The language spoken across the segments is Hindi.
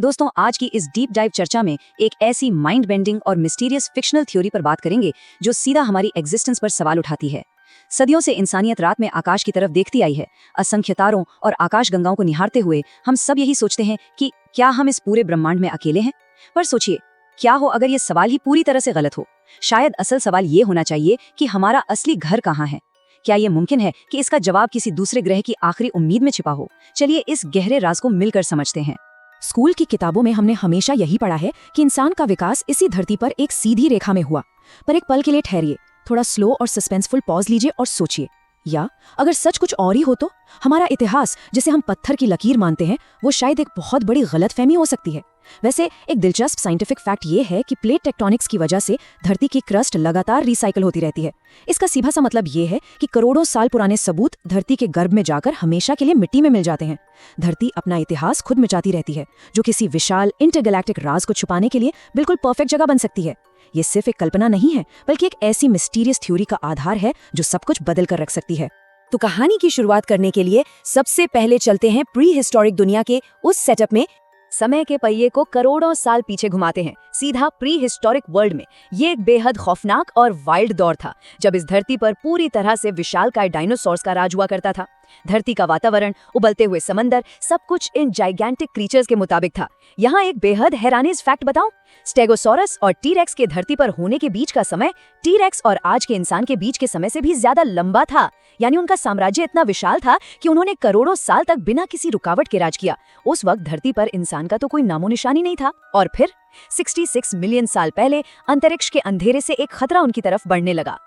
दोस्तों, आज की इस डीप डाइव चर्चा में एक ऐसी माइंड बेंडिंग और मिस्टीरियस फिक्शनल थ्योरी पर बात करेंगे जो सीधा हमारी एग्जिस्टेंस पर सवाल उठाती है। सदियों से इंसानियत रात में आकाश की तरफ देखती आई है। असंख्य तारों और आकाशगंगाओं को निहारते हुए हम सब यही सोचते हैं कि क्या हम इस पूरे ब्रह्मांड में अकेले हैं। पर सोचिए, क्या हो अगर ये सवाल ही पूरी तरह से गलत हो। शायद असल सवाल ये होना चाहिए कि हमारा असली घर कहाँ है। क्या ये मुमकिन है कि इसका जवाब किसी दूसरे ग्रह की आखिरी उम्मीद में छिपा हो। चलिए इस गहरे राज को मिलकर समझते हैं। स्कूल की किताबों में हमने हमेशा यही पढ़ा है कि इंसान का विकास इसी धरती पर एक सीधी रेखा में हुआ। पर एक पल के लिए ठहरिए, थोड़ा स्लो और सस्पेंसफुल पॉज लीजिए और सोचिए, या अगर सच कुछ और ही हो तो हमारा इतिहास, जिसे हम पत्थर की लकीर मानते हैं, वो शायद एक बहुत बड़ी गलतफहमी हो सकती है। वैसे एक दिलचस्प साइंटिफिक फैक्ट ये है कि प्लेट टेक्टोनिक्स की वजह से धरती की क्रस्ट लगातार रिसाइकिल होती रहती है। इसका सीधा सा मतलब ये है कि करोड़ों साल पुराने सबूत धरती के गर्भ में जाकर हमेशा के लिए मिट्टी में मिल जाते हैं। धरती अपना इतिहास खुद मिटाती रहती है, जो किसी विशाल इंटरगैलेक्टिक राज को छुपाने के लिए बिल्कुल परफेक्ट जगह बन सकती है। ये सिर्फ एक कल्पना नहीं है, बल्कि एक ऐसी मिस्टीरियस थ्योरी का आधार है जो सब कुछ बदल कर रख सकती है। तो कहानी की शुरुआत करने के लिए सबसे पहले चलते हैं प्री हिस्टोरिक दुनिया के उस सेटअप में। समय के पहिए को करोड़ों साल पीछे घुमाते हैं, सीधा प्री हिस्टोरिक वर्ल्ड में। ये एक बेहद खौफनाक और वाइल्ड दौर था, जब इस धरती पर पूरी तरह से विशालकाय डायनासोर्स का राज हुआ करता था। धरती का वातावरण, उबलते हुए समंदर, सब कुछ इन जाइगेंटिक क्रीचर्स के मुताबिक था। यहाँ एक बेहद हैरानेज फैक्ट बताऊं, स्टेगोसॉरस और टी-रेक्स के धरती पर होने के बीच का समय टी-रेक्स और आज के इंसान के बीच के समय से भी ज्यादा लंबा था। यानी उनका साम्राज्य इतना विशाल था कि उन्होंने करोड़ों साल तक बिना किसी रुकावट के राज किया। उस वक्त धरती पर इंसान का तो कोई नामो निशानी नहीं था। और फिर 66 मिलियन साल पहले अंतरिक्ष के अंधेरे से एक खतरा उनकी तरफ बढ़ने लगा।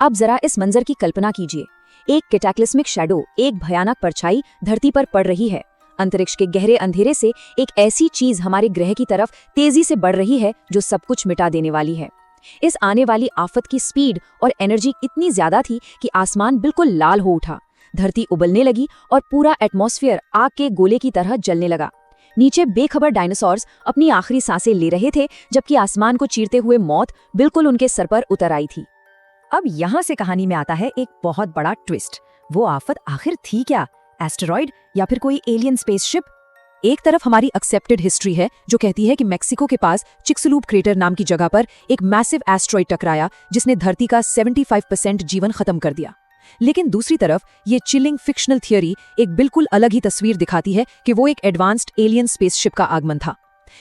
अब जरा इस मंजर की कल्पना कीजिए। एक कैटाक्लिस्मिक शैडो, एक भयानक परछाई धरती पर पड़ रही है। अंतरिक्ष के गहरे अंधेरे से एक ऐसी चीज हमारे ग्रह की तरफ तेजी से बढ़ रही है जो सब कुछ मिटा देने वाली है। इस आने वाली आफत की स्पीड और एनर्जी इतनी ज्यादा थी कि आसमान बिल्कुल लाल हो उठा, धरती उबलने लगी और पूरा एटमॉस्फेयर आग के गोले की तरह जलने लगा। नीचे बेखबर डायनासोर्स अपनी आखिरी सांसें ले रहे थे, जबकि आसमान को चीरते हुए मौत बिल्कुल उनके सर पर उतर आई थी। अब यहाँ से कहानी में आता है एक बहुत बड़ा ट्विस्ट। वो आफत आखिर थी क्या? एस्टेरॉइड या फिर कोई एलियन स्पेसशिप? एक तरफ हमारी एक्सेप्टेड हिस्ट्री है जो कहती है कि मेक्सिको के पास चिक्सलूप क्रेटर नाम की जगह पर एक मैसिव एस्टेरॉइड टकराया, जिसने धरती का 75% जीवन खत्म कर दिया। लेकिन दूसरी तरफ ये चिलिंग फिक्शनल थियरी एक बिल्कुल अलग ही तस्वीर दिखाती है कि वो एक एडवांस्ड एलियन स्पेसशिप का आगमन था।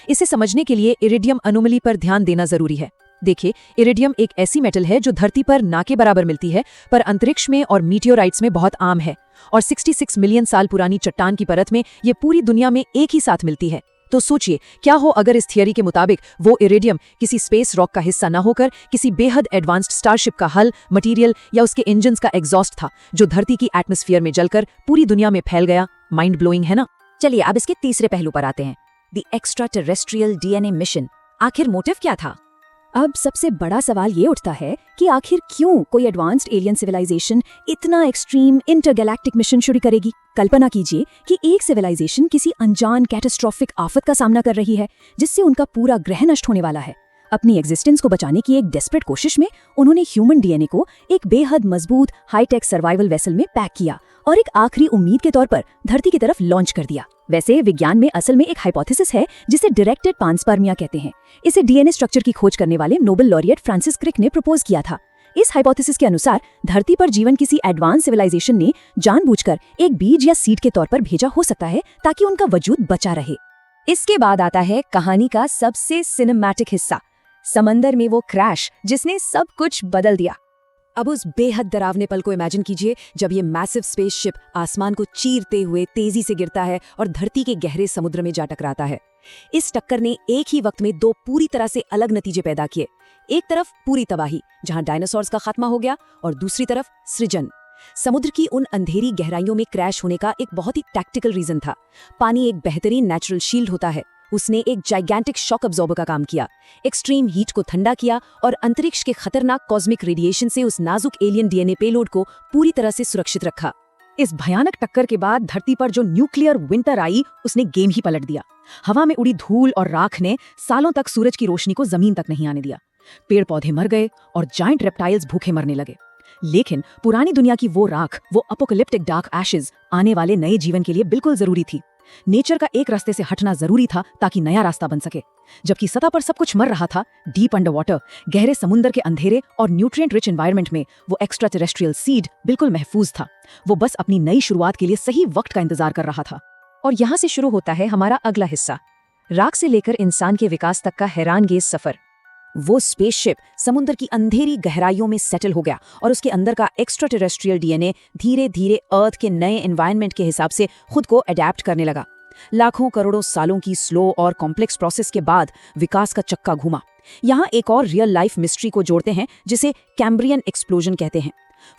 इसे समझने के लिए इरिडियम अनोमली पर ध्यान देना जरूरी है। देखिए, इरिडियम एक ऐसी मेटल है जो धरती पर ना के बराबर मिलती है, पर अंतरिक्ष में और मीटियोराइट्स में बहुत आम है। और 66 मिलियन साल पुरानी चट्टान की परत में ये पूरी दुनिया में एक ही साथ मिलती है। तो सोचिए, क्या हो अगर इस थियरी के मुताबिक वो इरिडियम किसी स्पेस रॉक का हिस्सा न होकर किसी बेहद एडवांस्ड स्टारशिप का हल, मटेरियल या उसके इंजन्स का एग्जॉस्ट था, जो धरती की एटमॉस्फेयर में जलकर पूरी दुनिया में फैल गया। माइंड ब्लोइंग है ना? चलिए अब इसके तीसरे पहलू पर आते हैं, the extra terrestrial DNA mission. आखिर मोटिव क्या था? अब सबसे बड़ा सवाल ये उठता है कि आखिर क्यों कोई एडवांस्ड एलियन सिविलाइजेशन इतना एक्सट्रीम इंटरगैलेक्टिक मिशन शुरू करेगी? कल्पना कीजिए कि एक सिविलाइजेशन किसी अनजान कैटास्ट्रोफिक आफत का सामना कर रही है, जिससे उनका पूरा ग्रह नष्ट होने वाला है। अपनी एग्जिस्टेंस को बचाने की एक डेस्परेट कोशिश में उन्होंने ह्यूमन डीएनए को एक बेहद मजबूत हाईटेक सर्वाइवल वेसल में पैक किया और एक आखिरी उम्मीद के तौर पर धरती की तरफ लॉन्च कर दिया। वैसे विज्ञान में असल में एक हाइपोथेसिस है जिसे डायरेक्टेड पांसपर्मिया कहते हैं। इसे डीएनए स्ट्रक्चर की खोज करने वाले नोबेल लॉरिएट फ्रांसिस क्रिक ने प्रपोज किया था। इस हाइपोथेसिस के अनुसार धरती पर जीवन किसी एडवांस सिविलाइजेशन ने जानबूझकर एक बीज या सीड के तौर पर भेजा हो सकता है, ताकि उनका वजूद बचा रहे। इसके बाद आता है कहानी का सबसे सिनेमैटिक हिस्सा, समंदर में वो क्रैश जिसने सब कुछ बदल दिया। अब उस बेहद डरावने पल को इमेजिन कीजिए जब ये मैसिव स्पेसशिप आसमान को चीरते हुए तेजी से गिरता है और धरती के गहरे समुद्र में जा टकराता है। इस टक्कर ने एक ही वक्त में दो पूरी तरह से अलग नतीजे पैदा किए। एक तरफ पूरी तबाही, जहां डायनासोर्स का खात्मा हो गया, और दूसरी तरफ सृजन। समुद्र की उन अंधेरी गहराइयों में क्रैश होने का एक बहुत ही टैक्टिकल रीजन था। पानी एक बेहतरीन नेचुरल शील्ड होता है। उसने एक जाइगेंटिक शॉक अब्जॉर्बर का काम किया, एक्सट्रीम हीट को ठंडा किया और अंतरिक्ष के खतरनाक कॉस्मिक रेडिएशन से उस नाजुक एलियन डीएनए पेलोड को पूरी तरह से सुरक्षित रखा। इस भयानक टक्कर के बाद धरती पर जो न्यूक्लियर विंटर आई, उसने गेम ही पलट दिया। हवा में उड़ी धूल और राख ने सालों तक सूरज की रोशनी को जमीन तक नहीं आने दिया। पेड़ पौधे मर गए और जायंट रेप्टाइल्स भूखे मरने लगे। लेकिन पुरानी दुनिया की वो राख, वो अपोकलिप्टिक डार्क एशेज आने वाले नए जीवन के लिए बिल्कुल जरूरी थी। नेचर का एक रास्ते से हटना जरूरी था ताकि नया रास्ता बन सके। जबकि सतह पर सब कुछ मर रहा था, डीप अंडर वाटर, गहरे समुद्र के अंधेरे और न्यूट्रिएंट रिच एनवायरनमेंट में वो एक्स्ट्रा टेरेस्ट्रियल सीड बिल्कुल महफूज था। वो बस अपनी नई शुरुआत के लिए सही वक्त का इंतजार कर रहा था। और यहाँ से शुरू होता है हमारा अगला हिस्सा, राख से लेकर इंसान के विकास तक का हैरानगेज सफर। वो स्पेसशिप समुद्र की अंधेरी गहराइयों में सेटल हो गया और उसके अंदर का एक्स्ट्रा टेरेस्ट्रियल डीएनए धीरे धीरे अर्थ के नए एनवायरनमेंट के हिसाब से खुद को अडेप्ट करने लगा। लाखों करोड़ों सालों की स्लो और कॉम्प्लेक्स प्रोसेस के बाद विकास का चक्का घूमा। यहाँ एक और रियल लाइफ मिस्ट्री को जोड़ते हैं जिसे कैम्ब्रियन एक्सप्लोजन कहते हैं।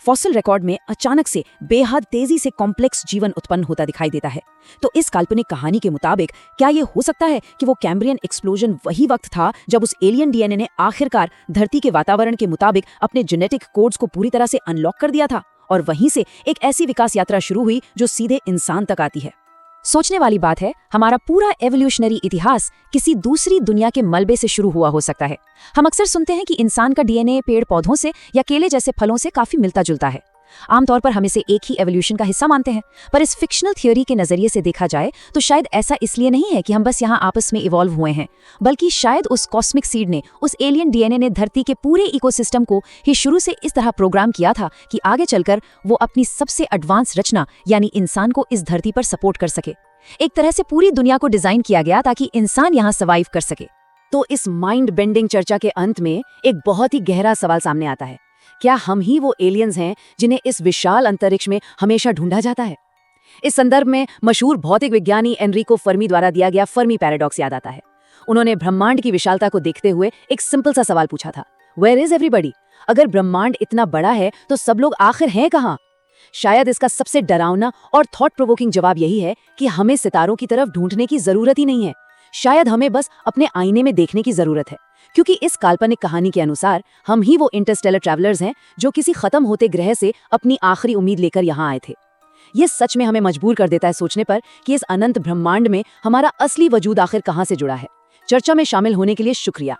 फॉसिल रिकॉर्ड में अचानक से बेहद तेजी से कॉम्प्लेक्स जीवन उत्पन्न होता दिखाई देता है। तो इस काल्पनिक कहानी के मुताबिक क्या ये हो सकता है कि वो कैम्ब्रियन एक्सप्लोजन वही वक्त था जब उस एलियन डीएनए ने आखिरकार धरती के वातावरण के मुताबिक अपने जेनेटिक कोड्स को पूरी तरह से अनलॉक कर दिया था और वहीं से एक ऐसी विकास यात्रा शुरू हुई जो सीधे इंसान तक आती है। सोचने वाली बात है, हमारा पूरा एवोल्यूशनरी इतिहास किसी दूसरी दुनिया के मलबे से शुरू हुआ हो सकता है। हम अक्सर सुनते हैं कि इंसान का डीएनए पेड़ पौधों से या केले जैसे फलों से काफी मिलता जुलता है। आमतौर पर हम इसे एक ही एवोल्यूशन का हिस्सा मानते हैं, पर इस फिक्शनल थ्योरी के नजरिए से देखा जाए तो शायद ऐसा इसलिए नहीं है कि हम बस यहाँ आपस में इवॉल्व हुए हैं, बल्कि शायद उस कॉस्मिक सीड ने, उस एलियन डीएनए ने धरती के पूरे इकोसिस्टम को ही शुरू से इस तरह प्रोग्राम किया था कि आगे चलकर वो अपनी सबसे एडवांस रचना यानी इंसान को इस धरती पर सपोर्ट कर सके। एक तरह से पूरी दुनिया को डिजाइन किया गया ताकि इंसान यहाँ सर्वाइव कर सके। तो इस माइंड बेंडिंग चर्चा के अंत में एक बहुत ही गहरा सवाल सामने आता है, क्या हम ही वो एलियंस हैं जिन्हें इस विशाल अंतरिक्ष में हमेशा ढूंढा जाता है? इस संदर्भ में मशहूर भौतिक विज्ञानी एनरिको फर्मी द्वारा दिया गया फर्मी पैराडॉक्स याद आता है। उन्होंने ब्रह्मांड की विशालता को देखते हुए एक सिंपल सा सवाल पूछा था, वेयर इज एवरीबॉडी? अगर ब्रह्मांड इतना बड़ा है तो सब लोग आखिर हैं कहाँ? शायद इसका सबसे डरावना और थॉट प्रोवोकिंग जवाब यही है कि हमें सितारों की तरफ ढूंढने की जरूरत ही नहीं है। शायद हमें बस अपने आईने में देखने की जरूरत है, क्योंकि इस काल्पनिक कहानी के अनुसार हम ही वो इंटरस्टेलर ट्रैवलर्स हैं जो किसी खत्म होते ग्रह से अपनी आखिरी उम्मीद लेकर यहाँ आए थे। ये सच में हमें मजबूर कर देता है सोचने पर कि इस अनंत ब्रह्मांड में हमारा असली वजूद आखिर कहाँ से जुड़ा है। चर्चा में शामिल होने के लिए शुक्रिया।